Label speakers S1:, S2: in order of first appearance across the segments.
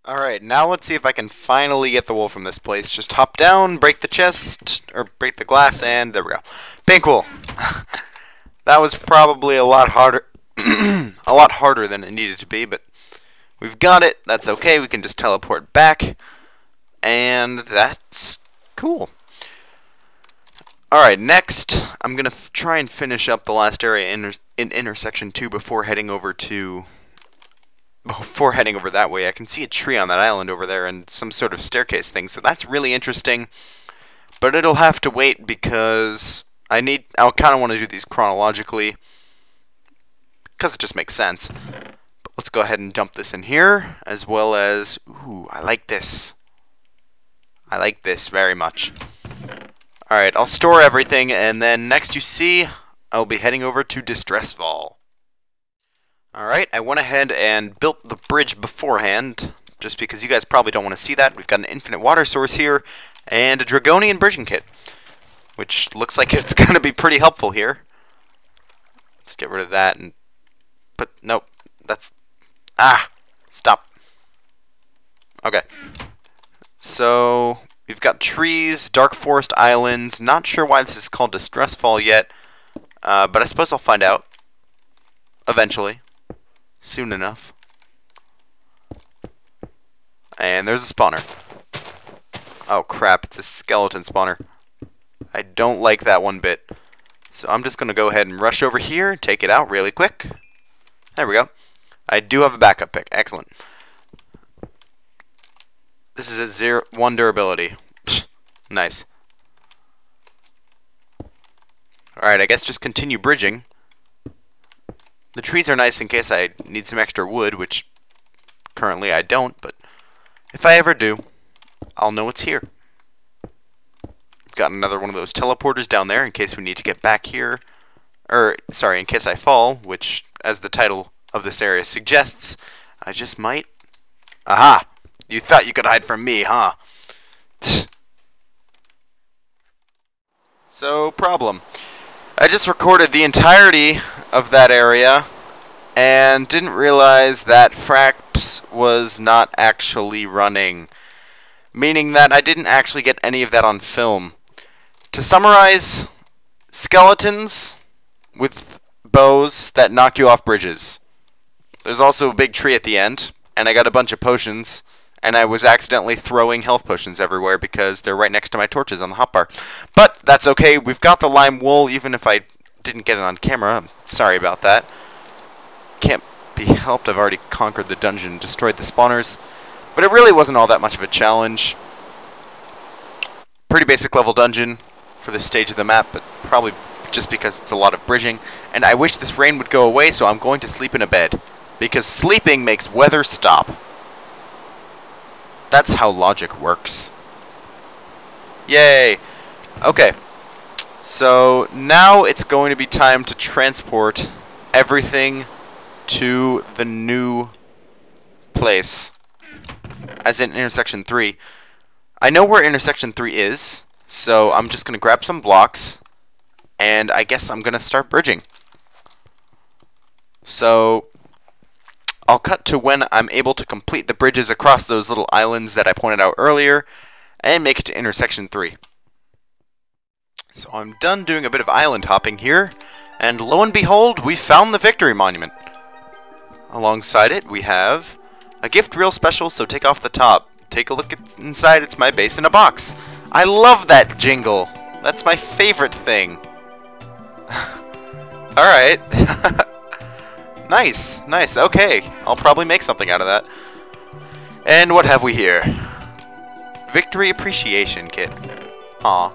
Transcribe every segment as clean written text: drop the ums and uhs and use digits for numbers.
S1: Alright, now let's see if I can finally get the wool from this place. Just hop down, break the chest, or break the glass, and there we go. Pink wool. That was probably a lot harder, a lot harder than it needed to be, but we've got it. That's okay. We can just teleport back, and that's cool. Alright, next, I'm going to try and finish up the last area in intersection 2 before heading over that way. I can see a tree on that island over there and some sort of staircase thing, so that's really interesting. But it'll have to wait because I kind of want to do these chronologically because it just makes sense. But let's go ahead and dump this in here, as well as, ooh, I like this. I like this very much. Alright, I'll store everything, and then next you see, I'll be heading over to Distressfall. Alright, I went ahead and built the bridge beforehand, just because you guys probably don't want to see that. We've got an infinite water source here, and a Dragonian bridging kit, which looks like it's going to be pretty helpful here. Let's get rid of that, and nope, stop. Okay, so we've got trees, dark forest islands. Not sure why this is called Distressfall yet, but I suppose I'll find out eventually. Soon enough. And there's a spawner. Oh crap, it's a skeleton spawner. I don't like that one bit. So I'm just going to go ahead and rush over here, take it out really quick. There we go. I do have a backup pick. Excellent. This is at 1 durability. Nice. Alright, I guess just continue bridging. The trees are nice in case I need some extra wood, which currently I don't, but if I ever do, I'll know it's here. We've got another one of those teleporters down there in case we need to get back here. Sorry, in case I fall, which, as the title of this area suggests, I just might. Aha! You thought you could hide from me, huh? So, problem. I just recorded the entirety of that area and didn't realize that Fraps was not actually running, meaning that I didn't actually get any of that on film. To summarize, skeletons with bows that knock you off bridges. There's also a big tree at the end, and I got a bunch of potions, and I was accidentally throwing health potions everywhere because they're right next to my torches on the hotbar. But that's okay, we've got the lime wool, even if I didn't get it on camera. I'm sorry about that. Can't be helped, I've already conquered the dungeon, destroyed the spawners. But it really wasn't all that much of a challenge. Pretty basic level dungeon for this stage of the map, but probably just because it's a lot of bridging. And I wish this rain would go away, so I'm going to sleep in a bed. Because sleeping makes weather stop. That's how logic works. Yay! Okay. So now it's going to be time to transport everything to the new place. As in intersection 3. I know where intersection 3 is, so I'm just going to grab some blocks, and I guess I'm going to start bridging. So I'll cut to when I'm able to complete the bridges across those little islands that I pointed out earlier, and make it to intersection 3. So I'm done doing a bit of island hopping here, and lo and behold, we found the Victory Monument. Alongside it, we have a gift real special, so take off the top. Take a look inside, it's my base in a box. I love that jingle. That's my favorite thing. Alright. Nice, nice, okay. I'll probably make something out of that. And what have we here? Victory Appreciation Kit. Aw.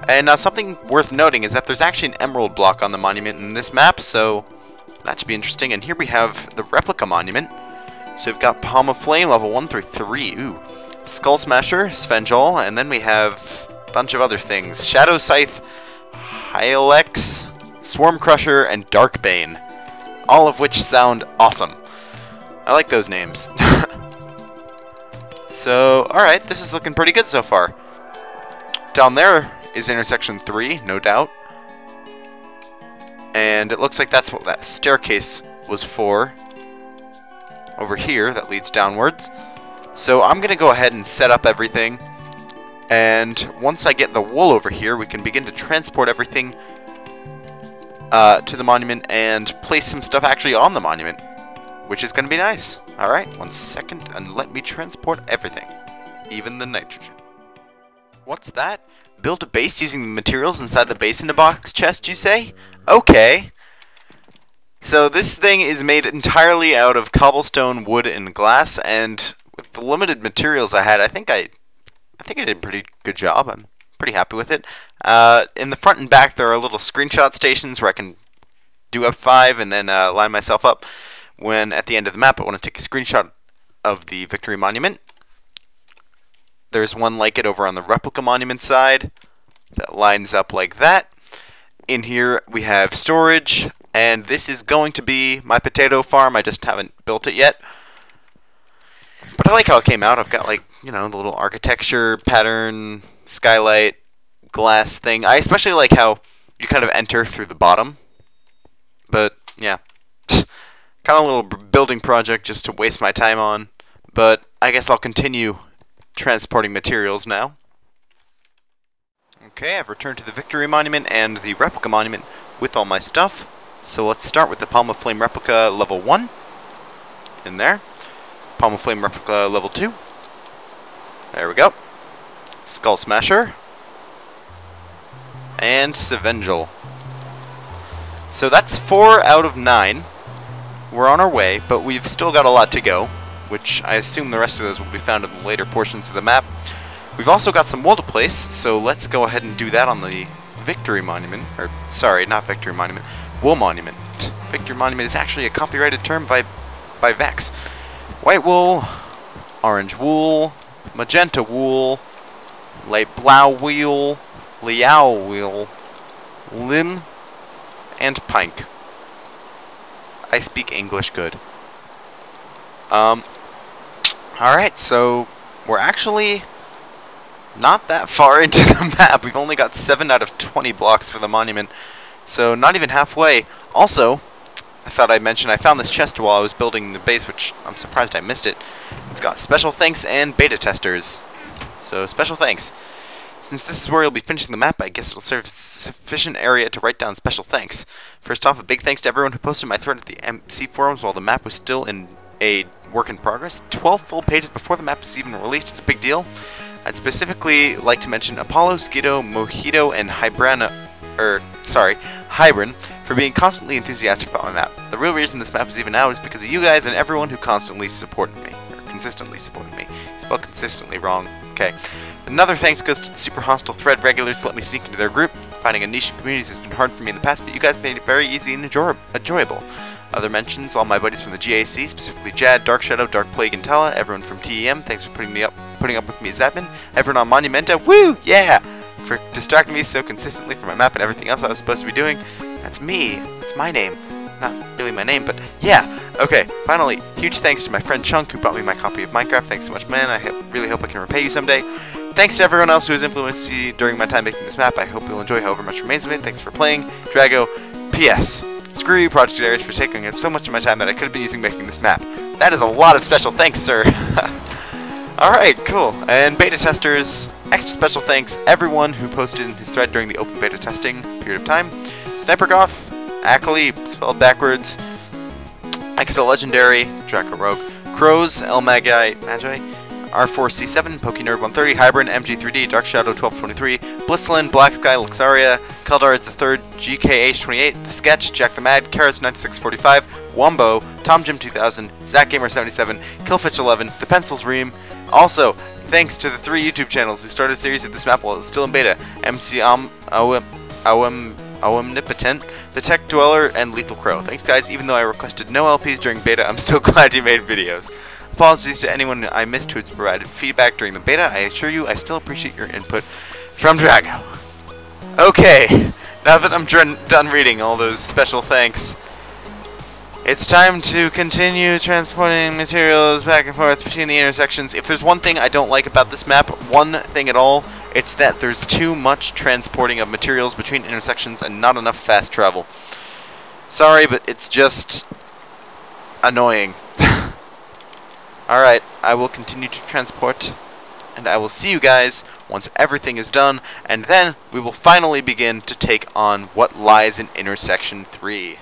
S1: And something worth noting is that there's actually an emerald block on the monument in this map, so that should be interesting. And here we have the replica monument. So we've got Palm of Flame, level 1 through 3. Ooh. Skull Smasher, Svenjol, and then we have a bunch of other things. Shadow Scythe, Hylex, Swarm Crusher, and Darkbane. All of which sound awesome. I like those names. So, alright, this is looking pretty good so far. Down there is intersection 3, no doubt. And it looks like that's what that staircase was for. over here that leads downwards. So I'm going to go ahead and set up everything. And once I get the wool over here, we can begin to transport everything to the monument and place some stuff actually on the monument, which is going to be nice. Alright, 1 second, and let me transport everything, even the nitrogen. What's that? Build a base using the materials inside the base in a box chest, you say? Okay. So this thing is made entirely out of cobblestone, wood, and glass, and with the limited materials I had, I think I did a pretty good job. I'm pretty happy with it. In the front and back there are little screenshot stations where I can do F5 and then line myself up when at the end of the map I want to take a screenshot of the victory monument. There's one like it over on the replica monument side that lines up like that. In here we have storage, and this is going to be my potato farm. I just haven't built it yet. But I like how it came out. I've got, like, you know, the little architecture pattern, skylight, glass thing. I especially like how you kind of enter through the bottom. But, yeah. Kind of a little building project just to waste my time on. But I guess I'll continue transporting materials now. Okay, I've returned to the Victory Monument and the Replica Monument with all my stuff. So let's start with the Palm of Flame Replica level 1. In there. Palm of Flame Replica level 2. There we go. Skull Smasher. And Sevengel. So that's 4 out of 9. We're on our way, but we've still got a lot to go, which I assume the rest of those will be found in the later portions of the map. We've also got some wool to place, so let's go ahead and do that on the Victory Monument. Or, sorry, not Victory Monument. Wool Monument. Victory Monument is actually a copyrighted term by Vex. White wool, orange wool, magenta wool, light blau wool, liao wool, lin, and pink. I speak English good. Alright, so we're actually not that far into the map. We've only got 7 out of 20 blocks for the monument, so not even halfway. Also, I thought I'd mention I found this chest while I was building the base, which I'm surprised I missed it. It's got special thanks and beta testers. So, special thanks. Since this is where you'll be finishing the map, I guess it'll serve as sufficient area to write down special thanks. First off, a big thanks to everyone who posted my thread at the MC forums while the map was still in a work in progress. 12 full pages before the map was even released. It's a big deal. I'd specifically like to mention Apollo, Skido, Mojito, and Hybran for being constantly enthusiastic about my map. The real reason this map is even out is because of you guys and everyone who constantly supported me. Or consistently supported me. Spelled consistently wrong. Okay. Another thanks goes to the super hostile thread regulars who let me sneak into their group. Finding a niche in communities has been hard for me in the past, but you guys made it very easy and enjoyable. Other mentions, all my buddies from the GAC, specifically Jad, Dark Shadow, Dark Plague, and Tala, everyone from TEM, thanks for putting up with me as admin, everyone on Monumental, woo, yeah, for distracting me so consistently from my map and everything else I was supposed to be doing. That's me, it's my name, not really my name, but yeah. Okay, finally, huge thanks to my friend Chunk who bought me my copy of Minecraft. Thanks so much, man. I really hope I can repay you someday. Thanks to everyone else who has influenced me during my time making this map. I hope you'll enjoy however much remains of it. Thanks for playing. Drago. P.S. Screw you, Project Aries, for taking up so much of my time that I could have been using making this map. That is a lot of special thanks, sir. Alright, cool. And beta testers, extra special thanks everyone who posted in his thread during the open beta testing period of time. Sniper Goth, Ackley, spelled backwards, Exo Legendary, Draco Rogue, Crows, El Magi, R4C7, PokeNerd130, Hybrid, MG3D, Dark Shadow 1223, Blisslin, Black Sky, Luxaria, Keldar is the third, GKH28, The Sketch, Jack the Mad, Carrots 9645, Wombo, Tom Jim 2000, Zach Gamer 77, Killfitch 11, The Pencils Ream. Also, thanks to the 3 YouTube channels who started a series of this map while it's still in beta: MC Omnipotent, The Tech Dweller, and Lethal Crow. Thanks, guys. Even though I requested no LPs during beta, I'm still glad you made videos. Apologies to anyone I missed who has provided feedback during the beta. I assure you I still appreciate your input. From Drago. Okay, now that I'm done reading all those special thanks, it's time to continue transporting materials back and forth between the intersections. If there's one thing I don't like about this map, one thing at all, it's that there's too much transporting of materials between intersections and not enough fast travel. Sorry, but it's just annoying. Alright, I will continue to transport, and I will see you guys once everything is done, and then we will finally begin to take on what lies in intersection 3.